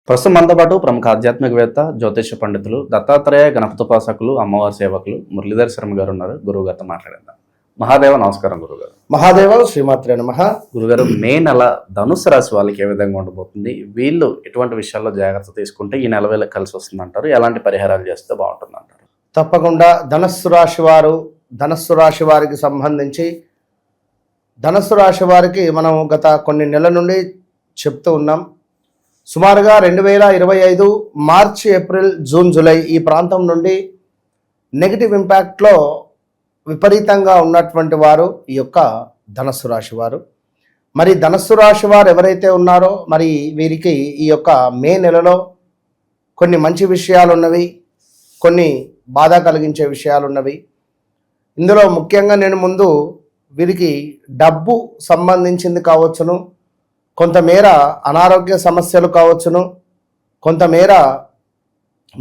ప్రస్తుతం మనతో పాటు ప్రముఖ ఆధ్యాత్మికవేత్త జ్యోతిష పండితులు దత్తాత్రేయ గణపతోపాసకులు అమ్మవారి సేవకులు మురళీధర్ శర్మ గారు ఉన్నారు. గురువు గారితో మాట్లాడేద్దాం. మహాదేవ నమస్కారం గురుగారు. మహాదేవ శ్రీమాత్రే నమః. గురుగారు, మే నెల ధనుసు రాశి వాళ్ళకి ఏ విధంగా ఉండబోతుంది? వీళ్ళు ఎటువంటి విషయాల్లో జాగ్రత్త తీసుకుంటే ఈ నెల వేళ కలిసి వస్తుంది అంటారు? ఎలాంటి పరిహారాలు చేస్తే బాగుంటుంది అంటారు? తప్పకుండా ధనస్సు రాశి వారికి సంబంధించి ధనస్సు రాశి వారికి మనం గత కొన్ని నెలల నుండి చెప్తూ ఉన్నాం. సుమారుగా 2025 మార్చి, ఏప్రిల్, జూన్, జూలై ఈ ప్రాంతం నుండి నెగిటివ్ ఇంపాక్ట్లో విపరీతంగా ఉన్నటువంటి వారు ఈ యొక్క ధనస్సు రాశి వారు. మరి ధనస్సు రాశి వారు ఎవరైతే ఉన్నారో మరి వీరికి ఈ యొక్క మే నెలలో కొన్ని మంచి విషయాలు ఉన్నవి, కొన్ని బాధ కలిగించే విషయాలు ఉన్నవి. ఇందులో ముఖ్యంగా నేను ముందు వీరికి డబ్బు సంబంధించింది కావచ్చును, కొంతమేర అనారోగ్య సమస్యలు కావచ్చును, కొంతమేర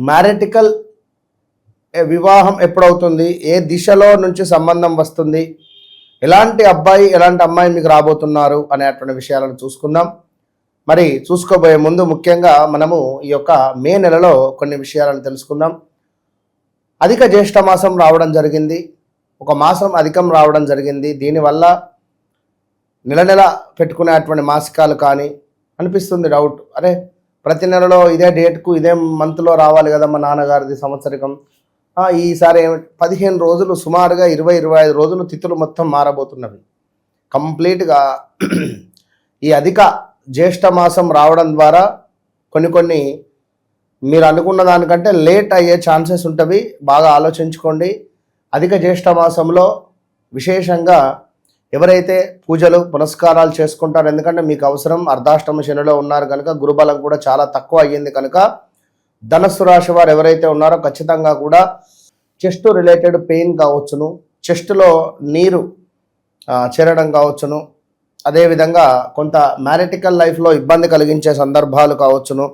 మ్యారిటికల్ వివాహం ఎప్పుడవుతుంది, ఏ దిశలో నుంచి సంబంధం వస్తుంది, ఎలాంటి అబ్బాయి ఎలాంటి అమ్మాయి మీకు రాబోతున్నారు అనేటువంటి విషయాలను చూసుకుందాం. మరి చూసుకోబోయే ముందు ముఖ్యంగా మనము ఈ యొక్క మే నెలలో కొన్ని విషయాలను తెలుసుకుందాం. అధిక జ్యేష్ఠ మాసం రావడం జరిగింది, ఒక మాసం అధికం రావడం జరిగింది. దీనివల్ల నెల పెట్టుకునేటువంటి మాసికాలు కానీ అనిపిస్తుంది డౌట్, అరే ప్రతి నెలలో ఇదే డేట్కు ఇదే మంత్లో రావాలి కదా మా నాన్నగారిది సంవత్సరికం, ఈసారి 15 రోజులు సుమారుగా 20-25 రోజులు తిథులు మొత్తం మారబోతున్నవి కంప్లీట్గా. ఈ అధిక జ్యేష్ఠ మాసం రావడం ద్వారా కొన్ని మీరు అనుకున్న దానికంటే లేట్ అయ్యే ఛాన్సెస్ ఉంటవి. బాగా ఆలోచించుకోండి. అధిక జ్యేష్ఠ మాసంలో విశేషంగా ఎవరైతే పూజలు పునస్కారాలు చేసుకుంటారో, ఎందుకంటే మీకు అవసరం, అర్ధాష్టమ శనిలో ఉన్నారు కనుక గురుబలం కూడా చాలా తక్కువ అయ్యింది కనుక ధనస్సు రాశి వారు ఎవరైతే ఉన్నారో ఖచ్చితంగా కూడా చెస్ట్ రిలేటెడ్ పెయిన్ కావచ్చును, చెస్ట్లో నీరు చేరడం కావచ్చును, అదేవిధంగా కొంత మ్యారిటికల్ లైఫ్లో ఇబ్బంది కలిగించే సందర్భాలు కావచ్చును.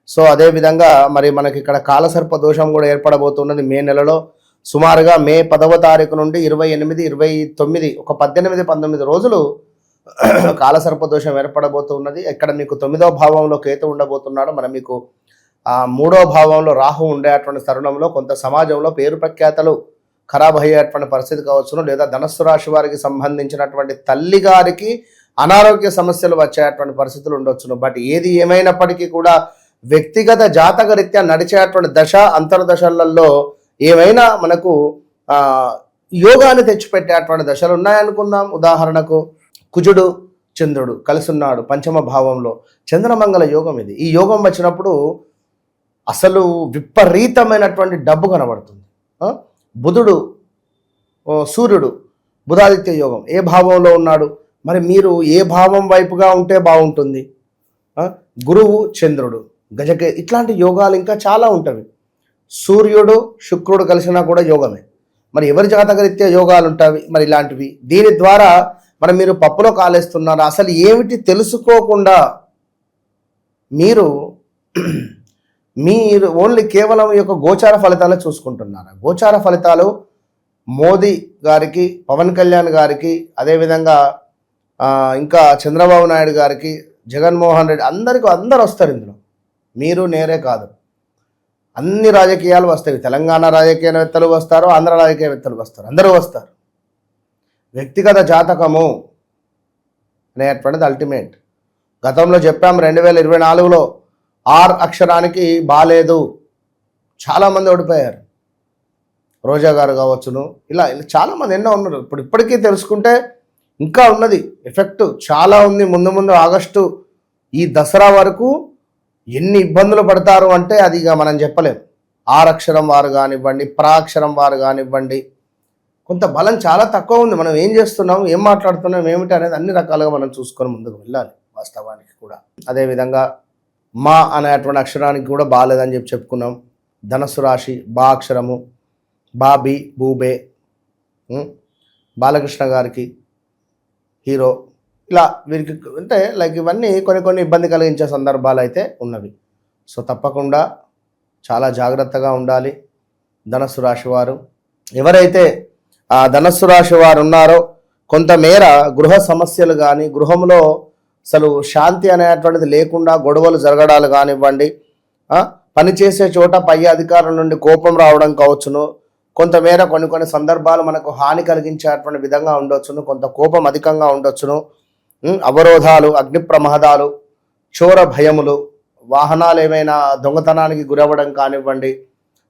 సో అదేవిధంగా మరి మనకి ఇక్కడ కాలసర్ప దోషం కూడా ఏర్పడబోతున్నది మే నెలలో. సుమారుగా మే 10వ తారీఖు నుండి 28, 29 ఒక 18-19 రోజులు కాలసర్ప దోషం ఏర్పడబోతున్నది. ఇక్కడ మీకు 9వ భావంలో కేతు ఉండబోతున్నాడు. మరి మీకు 3వ భావంలో రాహు ఉండేటువంటి తరుణంలో కొంత సమాజంలో పేరు ప్రఖ్యాతలు ఖరాబ్ అయ్యేటువంటి పరిస్థితి కావచ్చును, లేదా ధనస్సు రాశి వారికి సంబంధించినటువంటి తల్లి గారికి అనారోగ్య సమస్యలు వచ్చేటువంటి పరిస్థితులు ఉండొచ్చును. బట్ ఏది ఏమైనప్పటికీ కూడా వ్యక్తిగత జాతక రీత్యా నడిచేటువంటి దశ అంతర్దశలలో ఏమైనా మనకు యోగాన్ని తెచ్చిపెట్టేటువంటి దశలు ఉన్నాయనుకుందాం. ఉదాహరణకు కుజుడు చంద్రుడు కలిసి ఉన్నాడు పంచమ భావంలో, చంద్రమంగళ యోగం ఇది. ఈ యోగం వచ్చినప్పుడు అసలు విపరీతమైనటువంటి డబ్బు కనబడుతుంది. బుధుడు సూర్యుడు బుధాదిత్య యోగం ఏ భావంలో ఉన్నాడు, మరి మీరు ఏ భావం వైపుగా ఉంటే బాగుంటుంది. గురువు చంద్రుడు గజకే, ఇట్లాంటి యోగాలు ఇంకా చాలా ఉంటవి. సూర్యుడు శుక్రుడు కలిసినా కూడా యోగమే. మరి ఎవరి జాతకరీత్యా యోగాలు ఉంటాయి మరి ఇలాంటివి. దీని ద్వారా మరి మీరు పప్పులో కాలేస్తున్నారు. అసలు ఏమిటి తెలుసుకోకుండా మీరు ఓన్లీ కేవలం ఈ యొక్క గోచార ఫలితాలే చూసుకుంటున్నారు. గోచార ఫలితాలు మోదీ గారికి, పవన్ కళ్యాణ్ గారికి, అదేవిధంగా ఇంకా చంద్రబాబు నాయుడు గారికి, జగన్మోహన్ రెడ్డి, అందరూ వస్తారు ఇందులో. మీరు నేరే కాదు, అన్ని రాజకీయాలు వస్తాయి. తెలంగాణ రాజకీయవేత్తలు వస్తారు, ఆంధ్ర రాజకీయవేత్తలు వస్తారు, అందరూ వస్తారు. వ్యక్తిగత జాతకము అనేటువంటిది అల్టిమేట్. గతంలో చెప్పాం 2024లో ఆర్ అక్షరానికి బాలేదు, చాలామంది ఓడిపోయారు. రోజా గారు కావచ్చును, ఇలా చాలామంది ఎన్నో ఉన్నారు. ఇప్పటికీ తెలుసుకుంటే ఇంకా ఉన్నది, ఎఫెక్ట్ చాలా ఉంది. ముందు ఆగస్టు ఈ దసరా వరకు ఎన్ని ఇబ్బందులు పడతారు అంటే అది ఇక మనం చెప్పలేం. ఆరక్షరం వారు కానివ్వండి, ప్రాక్షరం వారు కానివ్వండి, కొంత బలం చాలా తక్కువ ఉంది. మనం ఏం చేస్తున్నాం, ఏం మాట్లాడుతున్నాం, ఏమిటి అనేది అన్ని రకాలుగా మనం చూసుకొని ముందుకు వెళ్ళాలి వాస్తవానికి కూడా. అదేవిధంగా మా అనేటువంటి అక్షరానికి కూడా బాగాలేదని చెప్పుకున్నాం. ధనస్సు రాశి బా అక్షరము, బాబి బూబే, బాలకృష్ణ గారికి హీరో, ఇలా వీరికి అంటే లైక్ ఇవన్నీ కొన్ని ఇబ్బంది కలిగించే సందర్భాలు అయితే ఉన్నవి. సో తప్పకుండా చాలా జాగ్రత్తగా ఉండాలి ధనస్సు రాశి వారు. ఎవరైతే ధనస్సు రాశి వారు ఉన్నారో కొంతమేర గృహ సమస్యలు కానీ, గృహంలో అసలు శాంతి అనేటువంటిది లేకుండా గొడవలు జరగడాలు కానివ్వండి, పనిచేసే చోట పై అధికారుల నుండి కోపం రావడం కావచ్చును, కొంతమేర కొన్ని సందర్భాలు మనకు హాని కలిగించేటువంటి విధంగా ఉండొచ్చును, కొంత కోపం అధికంగా ఉండొచ్చును, అవరోధాలు, అగ్ని ప్రమాదాలు, చోర భయములు, వాహనాలు ఏమైనా దొంగతనానికి గురవ్వడం కానివ్వండి,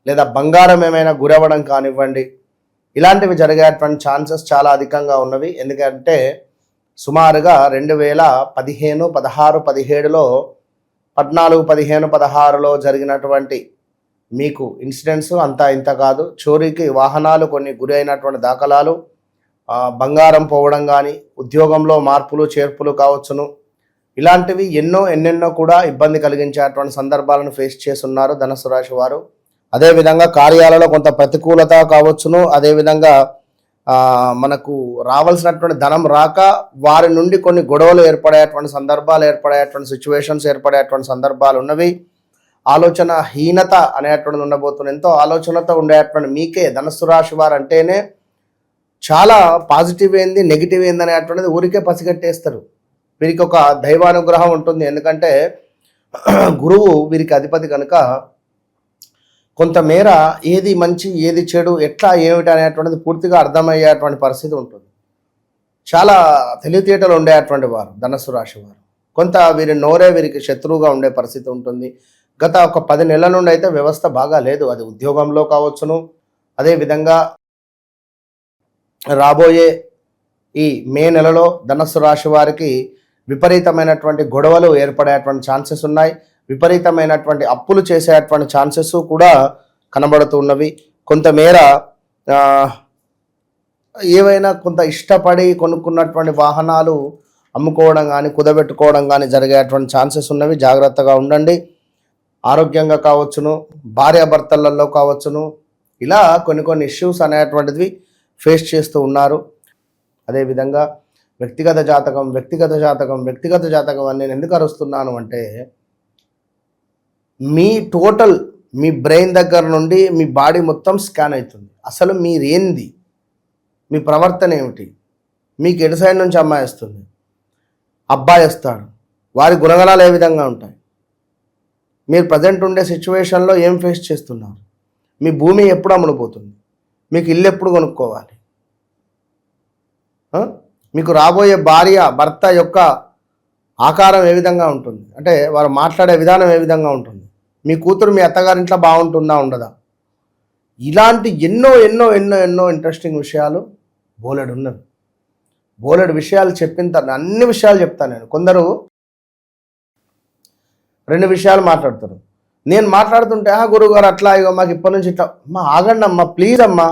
లేదా బంగారం ఏమైనా గురవ్వడం కానివ్వండి, ఇలాంటివి జరిగేటువంటి ఛాన్సెస్ చాలా అధికంగా ఉన్నవి. ఎందుకంటే సుమారుగా 2015, 16, 17లో 14, 15, 16లో జరిగినటువంటి మీకు ఇన్సిడెంట్స్ అంతా ఇంత కాదు. చోరీకి వాహనాలు కొన్ని గురి అయినటువంటి దాఖలాలు, బంగారం పోవడం కానీ, ఉద్యోగంలో మార్పులు చేర్పులు కావచ్చును, ఇలాంటివి ఎన్నెన్నో కూడా ఇబ్బంది కలిగించేటువంటి సందర్భాలను ఫేస్ చేస్తున్నారు ధనుసు రాశి వారు. అదేవిధంగా కార్యాలలో కొంత ప్రతికూలత కావచ్చును, అదేవిధంగా మనకు రావాల్సినటువంటి ధనం రాక వారి నుండి కొన్ని గొడవలు ఏర్పడేటువంటి సందర్భాలు, ఏర్పడేటువంటి సిచ్యువేషన్స్ ఏర్పడేటువంటి సందర్భాలు ఉన్నవి. ఆలోచన హీనత అనేటువంటిది ఉండబోతుంది. ఎంతో ఆలోచనతో ఉండేటువంటి మీకే ధనుసు రాశి వారు అంటేనే చాలా పాజిటివ్ ఏంది నెగిటివ్ ఏంది అనేటువంటిది ఊరికే పసిగట్టేస్తారు. వీరికి ఒక దైవానుగ్రహం ఉంటుంది. ఎందుకంటే గురువు వీరికి అధిపతి కనుక కొంతమేర ఏది మంచి ఏది చెడు ఎట్లా ఏమిటి అనేటువంటిది పూర్తిగా అర్థమయ్యేటువంటి పరిస్థితి ఉంటుంది. చాలా తెలివితేటలు ఉండేటువంటి వారు ధనుసు రాశి వారు. కొంత వీరి నోరే వీరికి శత్రువుగా ఉండే పరిస్థితి ఉంటుంది. గత ఒక 10 నెలల నుండి అయితే వ్యవస్థ బాగా లేదు. అది ఉద్యోగంలో కావచ్చును, అదేవిధంగా రాబోయే ఈ మే నెలలో ధనుసు రాశి వారికి విపరీతమైనటువంటి గొడవలు ఏర్పడేటువంటి ఛాన్సెస్ ఉన్నాయి. విపరీతమైనటువంటి అప్పులు చేసేటువంటి ఛాన్సెస్ కూడా కనబడుతున్నవి. కొంతమేర ఏవైనా కొంత ఇష్టపడి కొనుక్కున్నటువంటి వాహనాలు అమ్ముకోవడం కానీ కుదబెట్టుకోవడం కానీ జరిగేటువంటి ఛాన్సెస్ ఉన్నవి. జాగ్రత్తగా ఉండండి. ఆరోగ్యంగా కావచ్చును, భార్యాభర్తలలో కావచ్చును, ఇలా కొన్ని ఇష్యూస్ అనేటువంటివి ఫేస్ చేస్తూ ఉన్నారు. అదేవిధంగా వ్యక్తిగత జాతకం అని నేను ఎందుకు అరుస్తున్నాను అంటే, మీ బ్రెయిన్ దగ్గర నుండి మీ బాడీ మొత్తం స్కాన్ అవుతుంది. అసలు మీరేంది, మీ ప్రవర్తన ఏమిటి, మీకు ఎటు సైడ్ నుంచి అమ్మాయి వస్తుంది, అబ్బాయి వస్తాడు, వారి గుణగణాలు ఏ విధంగా ఉంటాయి, మీరు ప్రజెంట్ ఉండే సిచ్యువేషన్లో ఏం ఫేస్ చేస్తున్నారు, మీ భూమి ఎప్పుడు అమ్ముడుపోతుంది, మీకు ఇల్లు ఎప్పుడు కొనుక్కోవాలి, మీకు రాబోయే భర్త యొక్క ఆకారం ఏ విధంగా ఉంటుంది, అంటే వారు మాట్లాడే విధానం ఏ విధంగా ఉంటుంది, మీ కూతురు మీ అత్తగారింట్లో బాగుంటుందా ఉండదా, ఇలాంటి ఎన్నో ఇంట్రెస్టింగ్ విషయాలు బోలెడు విషయాలు చెప్పిన తర్వాత అన్ని విషయాలు చెప్తాను నేను. కొందరు 2 విషయాలు మాట్లాడతారు. నేను మాట్లాడుతుంటే గురువుగారు అట్లా ఇగో మాకు ఇప్పటి నుంచి ఇట్లా, ఆగండి అమ్మా ప్లీజ్ అమ్మా,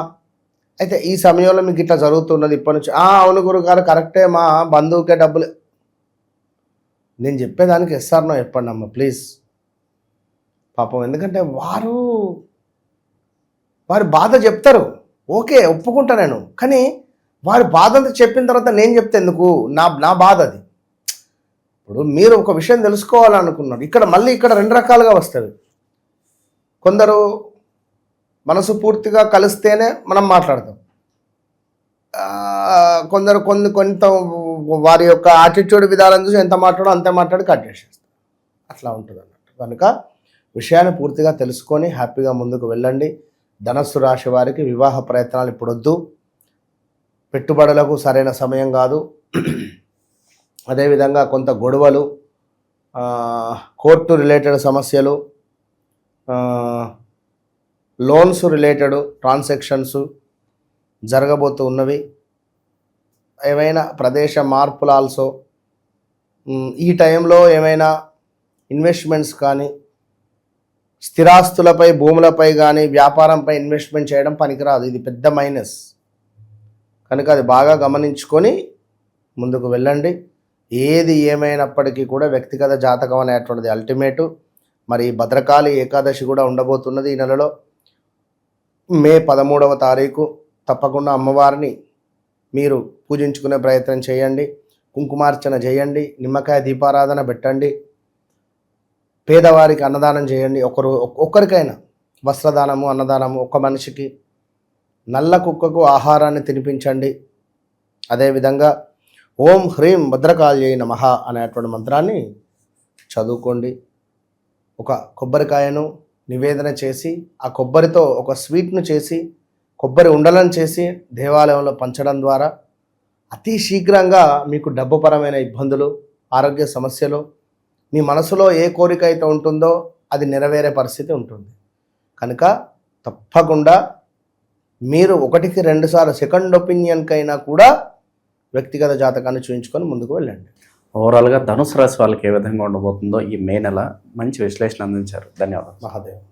అయితే ఈ సమయంలో మీకు ఇట్లా జరుగుతున్నది ఇప్పటి నుంచి, అవును గురువుగారు కరెక్టే, మా బంధువుకే డబ్బులు, నేను చెప్పేదానికి ఎస్ఆర్ నో చెప్పండి అమ్మ ప్లీజ్. పాపం, ఎందుకంటే వారి బాధ చెప్తారు, ఓకే ఒప్పుకుంటా నేను, కానీ వారి బాధ అంతా చెప్పిన తర్వాత నేను చెప్తే ఎందుకు, నా బాధ అది. ఇప్పుడు మీరు ఒక విషయం తెలుసుకోవాలనుకున్నారు, ఇక్కడ 2 రకాలుగా వస్తుంది. కొందరు మనసు పూర్తిగా కలిస్తేనే మనం మాట్లాడతాం, కొందరు కొంత వారి యొక్క యాటిట్యూడ్ విధానం చూసి ఎంత మాట్లాడో అంతే మాట్లాడి కట్ చేసేస్తారు. అట్లా ఉంటుంది అన్నట్టు. కనుక విషయాన్ని పూర్తిగా తెలుసుకొని హ్యాపీగా ముందుకు వెళ్ళండి. ధనుస్సు రాశి వారికి వివాహ ప్రయత్నాలు ఇప్పుడు వద్దు, పెట్టుబడులకు సరైన సమయం కాదు. అదేవిధంగా కొంత గొడవలు, కోర్టు రిలేటెడ్ సమస్యలు, లోన్స్ రిలేటెడ్ ట్రాన్సాక్షన్స్ జరగబోతూ ఉన్నవి. ఏమైనా ప్రదేశ మార్పులు ఆల్సో. ఈ టైంలో ఏమైనా ఇన్వెస్ట్మెంట్స్ కానీ, స్థిరాస్తులపై భూములపై కానీ వ్యాపారంపై ఇన్వెస్ట్మెంట్ చేయడం పనికిరాదు, ఇది పెద్ద మైనస్. కనుక అది బాగా గమనించుకొని ముందుకు వెళ్ళండి. ఏది ఏమైనప్పటికీ కూడా వ్యక్తిగత జాతకం అనేటువంటిది అల్టిమేటు. మరి భద్రకాళి ఏకాదశి కూడా ఉండబోతున్నది ఈ నెలలో. మే 13వ తారీఖు తప్పకుండా అమ్మవారిని మీరు పూజించుకునే ప్రయత్నం చేయండి, కుంకుమార్చన చేయండి, నిమ్మకాయ దీపారాధన పెట్టండి, పేదవారికి అన్నదానం చేయండి. ఒక్కరికైనా వస్త్రదానము, అన్నదానము, ఒక మనిషికి, నల్ల కుక్కకు ఆహారాన్ని తినిపించండి. అదేవిధంగా ఓం హ్రీం భద్రకాళ్యై నమః అనేటువంటి మంత్రాన్ని చదువుకోండి. ఒక కొబ్బరికాయను నివేదన చేసి ఆ కొబ్బరితో ఒక స్వీట్ను చేసి కొబ్బరి ఉండలను చేసి దేవాలయంలో పంచడం ద్వారా అతి శీఘ్రంగా మీకు డబ్బుపరమైన ఇబ్బందులు, ఆరోగ్య సమస్యలు, మీ మనసులో ఏ కోరిక అయితే ఉంటుందో అది నెరవేరే పరిస్థితి ఉంటుంది. కనుక తప్పకుండా మీరు 1-2 సార్లు సెకండ్ ఒపీనియన్కైనా కూడా వ్యక్తిగత జాతకాన్ని చూయించుకొని ముందుకు వెళ్ళండి. ఓవరాల్గా ధనుసు రాశి వాళ్ళకి ఏ విధంగా ఉండబోతుందో ఈ మే నెల మంచి విశ్లేషణ అందించారు. ధన్యవాదాలు. మహాదేవ్.